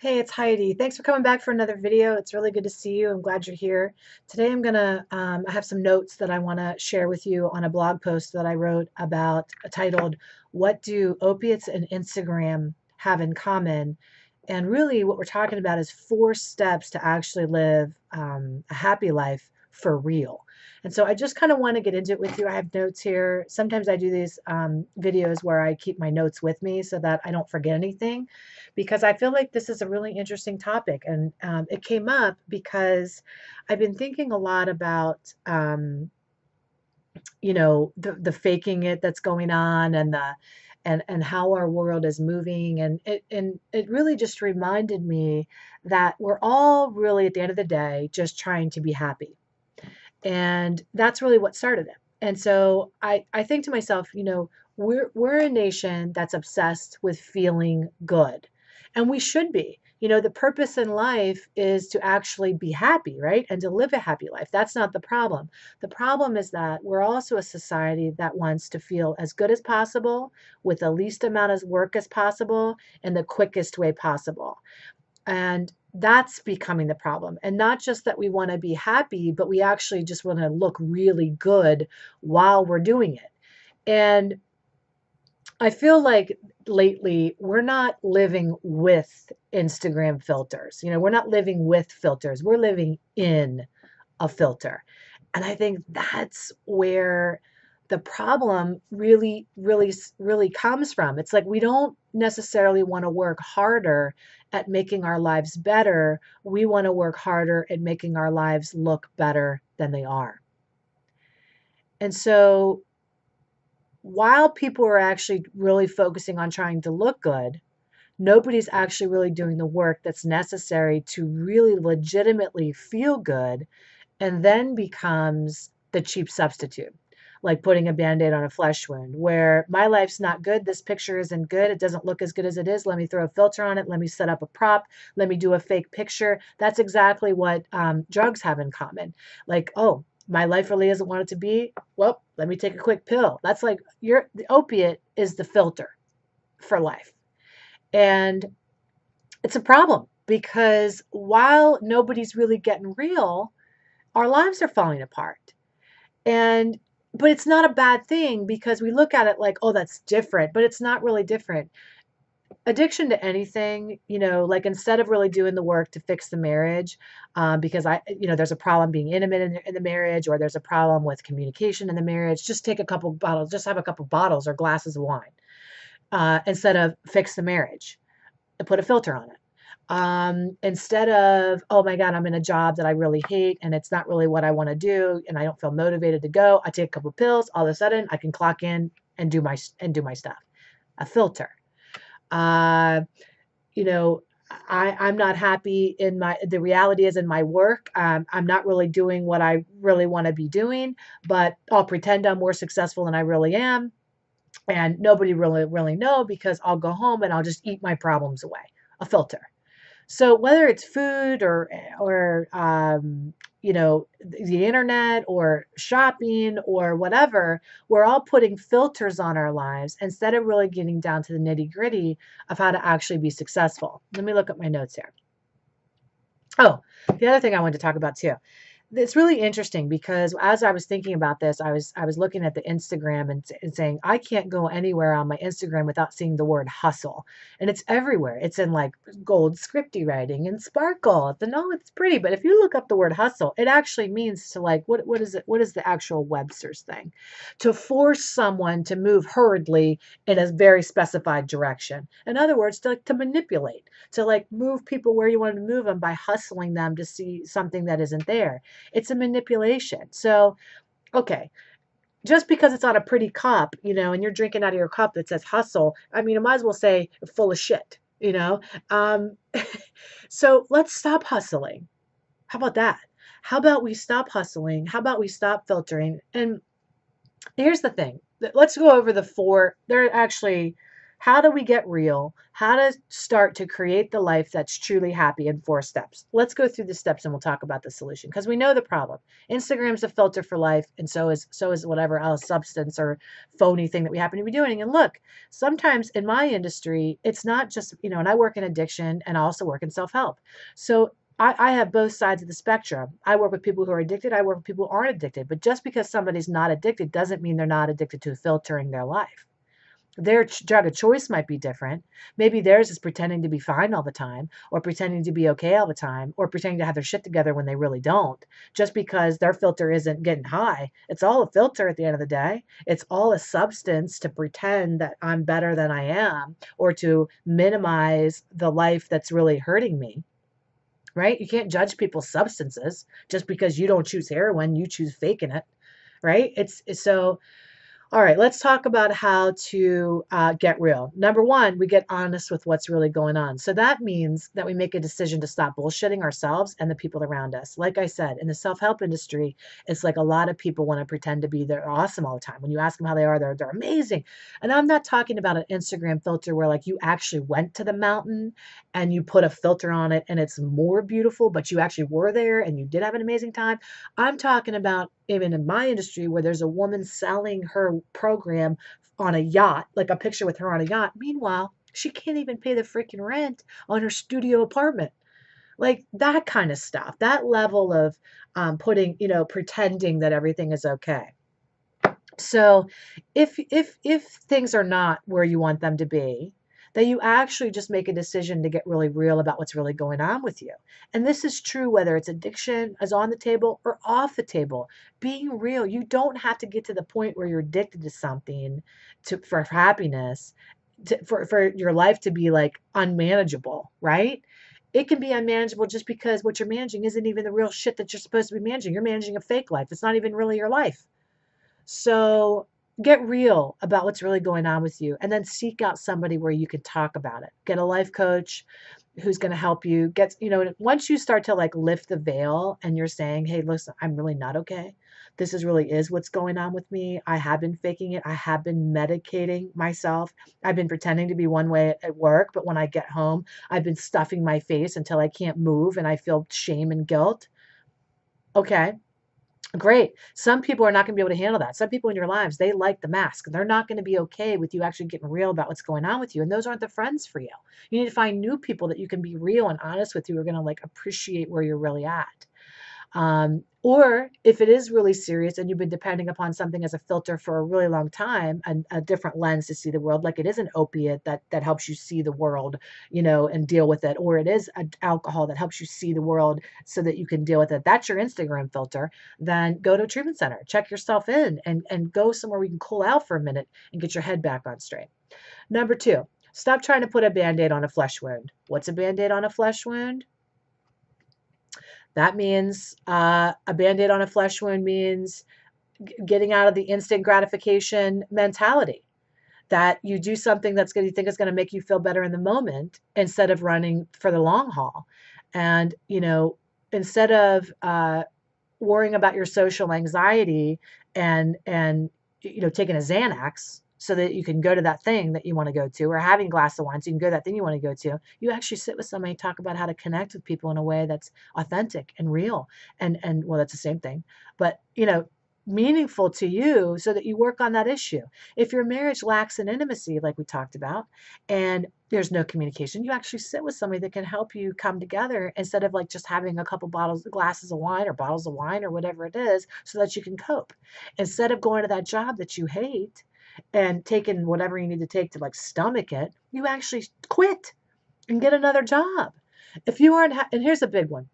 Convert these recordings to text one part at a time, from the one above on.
Hey, it's Heidi. Thanks for coming back for another video. It's really good to see you. I'm glad you're here. Today I have some notes that I want to share with you on a blog post that I wrote about titled, What Do Opiates and Instagram Have in Common? And really what we're talking about is 4 steps to actually live a happy life for real. And so I just kind of want to get into it with you. I have notes here. Sometimes I do these videos where I keep my notes with me so that I don't forget anything because I feel like this is a really interesting topic. And it came up because I've been thinking a lot about, the faking it that's going on and and how our world is moving. And it really just reminded me that we're all really, at the end of the day, just trying to be happy. And that's really what started it. And so I think to myself, we're a nation that's obsessed with feeling good. And we should be. The purpose in life is to actually be happy, right? And to live a happy life. That's not the problem. The problem is that we're also a society that wants to feel as good as possible with the least amount of work as possible in the quickest way possible. And that's becoming the problem. And not just that we want to be happy, but we actually just want to look really good while we're doing it. And I feel like lately we're not living with Instagram filters. We're not living with filters. We're living in a filter. And I think that's where the problem really, really, really comes from. It's like we don't necessarily want to work harder at making our lives better. We want to work harder at making our lives look better than they are. And so while people are actually really focusing on trying to look good, nobody's actually really doing the work that's necessary to really legitimately feel good, and then becomes the cheap substitute, like putting a band-aid on a flesh wound, where my life's not good, this picture isn't good, it doesn't look as good as it is, let me throw a filter on it, let me set up a prop, let me do a fake picture. That's exactly what drugs have in common. Like, oh, my life really isn't what it to be, well, let me take a quick pill. That's like the opiate is the filter for life. And it's a problem because while nobody's really getting real, our lives are falling apart. And but it's not a bad thing because we look at it like, oh, that's different, but it's not really different. Addiction to anything, like instead of really doing the work to fix the marriage, because there's a problem being intimate in the marriage, or there's a problem with communication in the marriage, just take a couple bottles, just have a couple bottles or glasses of wine, instead of fix the marriage and put a filter on it. Instead of, oh my God, I'm in a job that I really hate and it's not really what I want to do and I don't feel motivated to go. I take a couple pills, all of a sudden I can clock in and do my stuff. A filter. Uh, you know, I'm not happy the reality is in my work. I'm not really doing what I really want to be doing, but I'll pretend I'm more successful than I really am. And nobody really know because I'll go home and I'll just eat my problems away. A filter. So whether it's food or the internet or shopping or whatever, we're all putting filters on our lives instead of really getting down to the nitty-gritty of how to actually be successful. Let me look at my notes here. Oh, the other thing I wanted to talk about too. It's really interesting because as I was thinking about this, I was looking at the Instagram and saying I can't go anywhere on my Instagram without seeing the word hustle, and it's everywhere. It's in like gold scripty writing and sparkle. It's pretty, but if you look up the word hustle, it actually means to like what is it? What is the actual Webster's thing? To force someone to move hurriedly in a very specified direction. In other words, to manipulate, to like move people where you want to move them by hustling them to see something that isn't there. It's a manipulation. So, okay, just because it's on a pretty cup, and you're drinking out of your cup that says hustle, I mean, I might as well say full of shit. Um, so let's stop hustling. How about that? How about we stop hustling? How about we stop filtering? And here's the thing. Let's go over the four. There are actually How do we get real? How to start to create the life that's truly happy in 4 steps. Let's go through the steps and we'll talk about the solution because we know the problem. Instagram's a filter for life, and so is whatever else substance or phony thing that we happen to be doing. And look, sometimes in my industry, it's not just, and I work in addiction and I also work in self-help. So I have both sides of the spectrum. I work with people who are addicted. I work with people who aren't addicted. But just because somebody's not addicted doesn't mean they're not addicted to filtering their life. Their drug of choice might be different. Maybe theirs is pretending to be fine all the time, or pretending to be okay all the time, or pretending to have their shit together when they really don't, just because their filter isn't getting high. It's all a filter at the end of the day. It's all a substance to pretend that I'm better than I am, or to minimize the life that's really hurting me. Right? You can't judge people's substances just because you don't choose heroin, you choose faking it. Right? It's so all right, let's talk about how to get real. Number one, we get honest with what's really going on. So that means that we make a decision to stop bullshitting ourselves and the people around us. Like I said, in the self-help industry, it's like a lot of people want to pretend to be they're awesome all the time. When you ask them how they are, they're amazing. And I'm not talking about an Instagram filter where like you actually went to the mountain and you put a filter on it and it's more beautiful, but you actually were there and you did have an amazing time. I'm talking about even in my industry where there's a woman selling her program on a yacht, like a picture with her on a yacht. Meanwhile, she can't even pay the freaking rent on her studio apartment. Like that kind of stuff, that level of putting, pretending that everything is okay. So if things are not where you want them to be, that you actually just make a decision to get really real about what's really going on with you. And this is true whether it's addiction is on the table or off the table. Being real, you don't have to get to the point where you're addicted to something for happiness, for your life to be like unmanageable, right? It can be unmanageable just because what you're managing isn't even the real shit that you're supposed to be managing. You're managing a fake life. It's not even really your life. So get real about what's really going on with you and then seek out somebody where you can talk about it. Get a life coach who's going to help you once you start to like lift the veil and you're saying, hey, listen, I'm really not okay. This really is what's going on with me. I have been faking it. I have been medicating myself. I've been pretending to be one way at work, but when I get home, I've been stuffing my face until I can't move and I feel shame and guilt. Okay. Great. Some people are not going to be able to handle that. Some people in your lives, they like the mask. They're not going to be okay with you actually getting real about what's going on with you. And those aren't the friends for you. You need to find new people that you can be real and honest with who are going to like appreciate where you're really at. Or if it is really serious and you've been depending upon something as a filter for a really long time, and a different lens to see the world, like it is an opiate that helps you see the world, and deal with it, or it is alcohol that helps you see the world so that you can deal with it. That's your Instagram filter. Then go to a treatment center, check yourself in, and go somewhere where you can cool out for a minute and get your head back on straight. Number two, stop trying to put a Band-Aid on a flesh wound. What's a Band-Aid on a flesh wound? That means a Band-Aid on a flesh wound means getting out of the instant gratification mentality. That you do something you think is going to make you feel better in the moment instead of running for the long haul. And, instead of worrying about your social anxiety and taking a Xanax so that you can go to that thing that you want to go to, or having a glass of wine so you can go to that thing you want to go to, you actually sit with somebody and talk about how to connect with people in a way that's authentic and real. And well, that's the same thing, but meaningful to you so that you work on that issue. If your marriage lacks an intimacy, like we talked about, and there's no communication, you actually sit with somebody that can help you come together instead of like just having a couple glasses of wine or bottles of wine or whatever it is so that you can cope. Instead of going to that job that you hate and taking whatever you need to take to like stomach it, you actually quit and get another job. If you aren't, and here's a big one.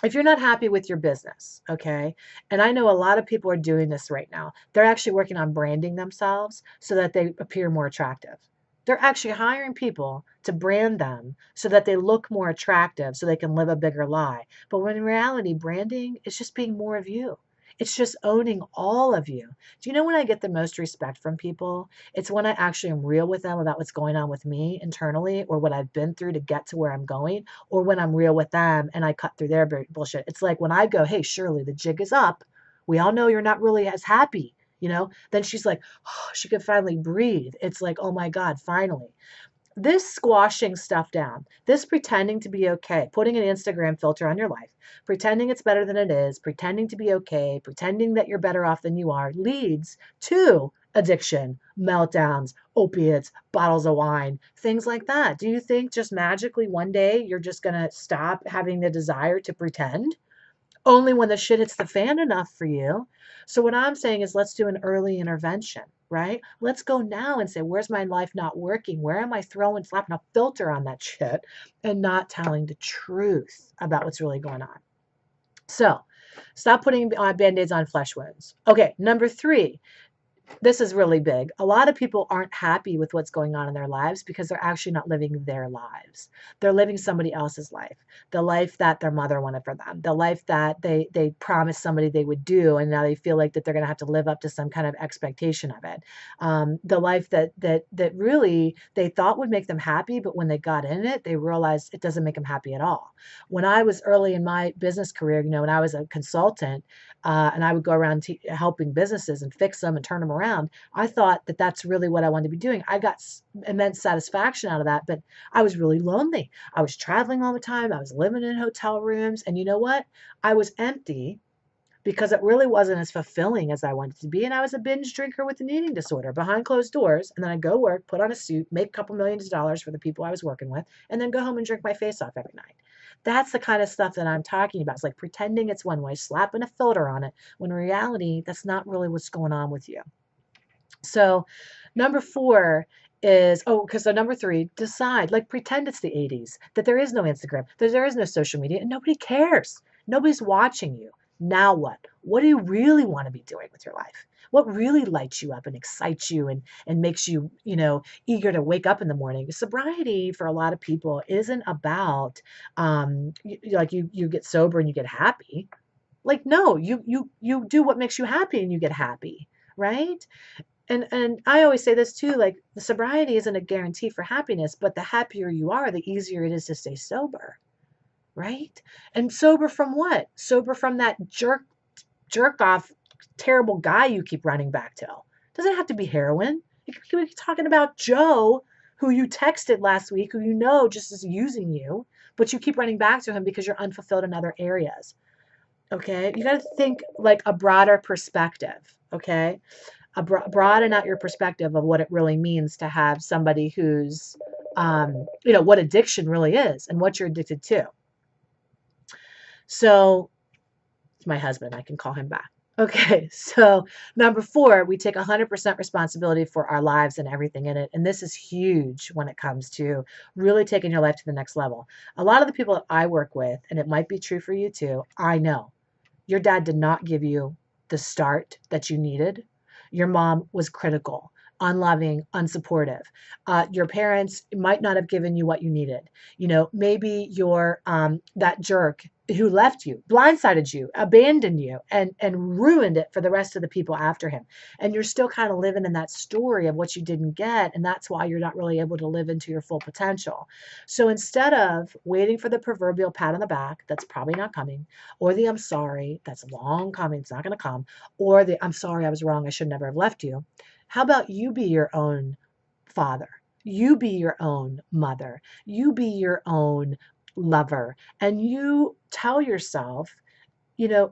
If you're not happy with your business, okay, and I know a lot of people are doing this right now, they're actually working on branding themselves so that they appear more attractive. They're actually hiring people to brand them so that they look more attractive so they can live a bigger lie. But when in reality, branding is just being more of you. It's just owning all of you. Do you know when I get the most respect from people? It's when I actually am real with them about what's going on with me internally or what I've been through to get to where I'm going, or when I'm real with them and I cut through their bullshit. It's like when I go, hey, Shirley, the jig is up. We all know you're not really as happy. Then she's like, oh, she could finally breathe. It's like, oh my God, finally. This squashing stuff down, this pretending to be okay, putting an Instagram filter on your life, pretending it's better than it is, pretending to be okay, pretending that you're better off than you are, leads to addiction, meltdowns, opiates, bottles of wine, things like that. Do you think just magically one day you're just going to stop having the desire to pretend? Only when the shit hits the fan enough for you. So what I'm saying is let's do an early intervention, right? Let's go now and say, where's my life not working? Where am I slapping a filter on that shit and not telling the truth about what's really going on? So stop putting band-aids on flesh wounds. Okay, number 3, this is really big. A lot of people aren't happy with what's going on in their lives because they're actually not living their lives. They're living somebody else's life, the life that their mother wanted for them, the life that they promised somebody they would do, and now they feel like that they're going to have to live up to some kind of expectation of it. The life that really they thought would make them happy, but when they got in it, they realized it doesn't make them happy at all. When I was early in my business career, when I was a consultant, and I would go around helping businesses and fix them and turn them around. I thought that that's really what I wanted to be doing. I got immense satisfaction out of that, but I was really lonely. I was traveling all the time. I was living in hotel rooms. And you know what? I was empty because it really wasn't as fulfilling as I wanted to be. And I was a binge drinker with an eating disorder behind closed doors. And then I'd go work, put on a suit, make a couple millions of dollars for the people I was working with, and then go home and drink my face off every night. That's the kind of stuff that I'm talking about. It's like pretending it's one way, slapping a filter on it, when in reality, that's not really what's going on with you. So number 4 is, so number 3, decide, like pretend it's the 80s, that there is no Instagram, that there is no social media, and nobody cares. Nobody's watching you. Now what? What do you really want to be doing with your life? What really lights you up and excites you and makes you, eager to wake up in the morning? Sobriety for a lot of people isn't about you get sober and you get happy. Like, no, you do what makes you happy and you get happy, right? And I always say this too, like the sobriety isn't a guarantee for happiness, but the happier you are, the easier it is to stay sober, right? And sober from what? Sober from that jerk off, terrible guy you keep running back to. Doesn't have to be heroin. You could be talking about Joe, who you texted last week, who just is using you, but you keep running back to him because you're unfulfilled in other areas. Okay, you got to think like a broader perspective. Okay, broaden out your perspective of what it really means to have somebody who's, what addiction really is and what you're addicted to. So it's my husband. I can call him back. Okay, so number 4, we take 100% responsibility for our lives and everything in it. And this is huge when it comes to really taking your life to the next level. A lot of the people that I work with, and it might be true for you too, I know your dad did not give you the start that you needed. Your mom was critical, unloving, unsupportive. Your parents might not have given you what you needed. Maybe you're that jerk who left you, blindsided you, abandoned you, and ruined it for the rest of the people after him. And you're still kind of living in that story of what you didn't get, and that's why you're not really able to live into your full potential. So instead of waiting for the proverbial pat on the back, that's probably not coming, or the I'm sorry, that's long coming, it's not going to come, or the I'm sorry, I was wrong, I should never have left you. How about you be your own father? You be your own mother. You be your own lover. And you tell yourself,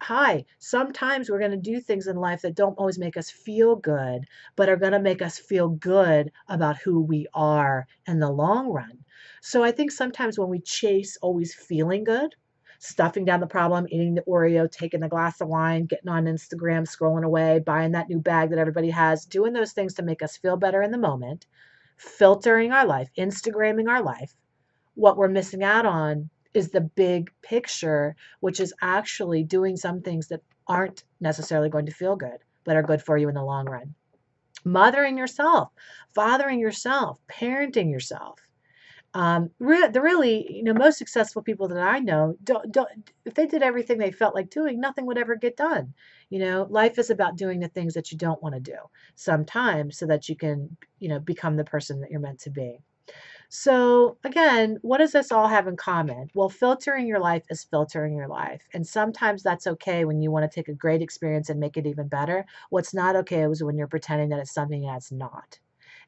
hi, sometimes we're going to do things in life that don't always make us feel good, but are going to make us feel good about who we are in the long run. So I think sometimes when we chase always feeling good, stuffing down the problem, eating the Oreo, taking the glass of wine, getting on Instagram, scrolling away, buying that new bag that everybody has, doing those things to make us feel better in the moment, filtering our life, Instagramming our life, what we're missing out on is the big picture, which is actually doing some things that aren't necessarily going to feel good, but are good for you in the long run. Mothering yourself, fathering yourself, parenting yourself. Really, most successful people that I know don't, if they did everything they felt like doing, nothing would ever get done. Life is about doing the things that you don't want to do sometimes so that you can, become the person that you're meant to be. So again, what does this all have in common? Well, filtering your life is filtering your life. And sometimes that's okay when you want to take a great experience and make it even better. What's not okay is when you're pretending that it's something that's not.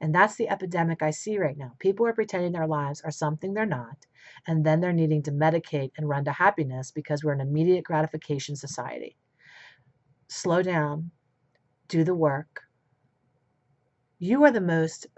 And that's the epidemic I see right now. People are pretending their lives are something they're not, and then they're needing to medicate and run to happiness because we're an immediate gratification society. Slow down, do the work. You are the most,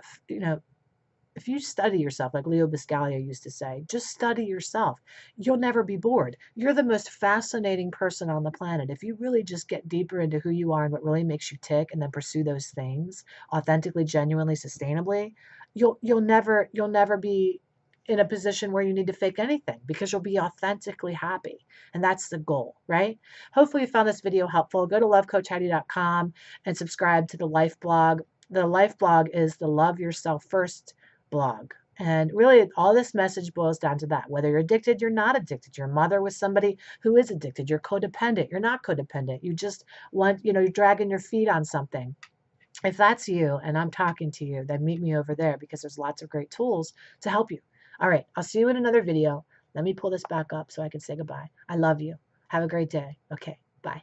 if you study yourself, like Leo Biscaglia used to say, just study yourself. You'll never be bored. You're the most fascinating person on the planet. If you really just get deeper into who you are and what really makes you tick and then pursue those things authentically, genuinely, sustainably, you'll never be in a position where you need to fake anything because you'll be authentically happy. And that's the goal, right? Hopefully you found this video helpful. Go to lovecoachheidi.com and subscribe to the Life blog. The Life blog is the Love Yourself First blog. And really, all this message boils down to that. Whether you're addicted, you're not addicted. You're a mother with somebody who is addicted. You're codependent. You're not codependent. You just want, you're dragging your feet on something. If that's you and I'm talking to you, then meet me over there because there's lots of great tools to help you. All right, I'll see you in another video. Let me pull this back up so I can say goodbye. I love you. Have a great day. Okay, bye.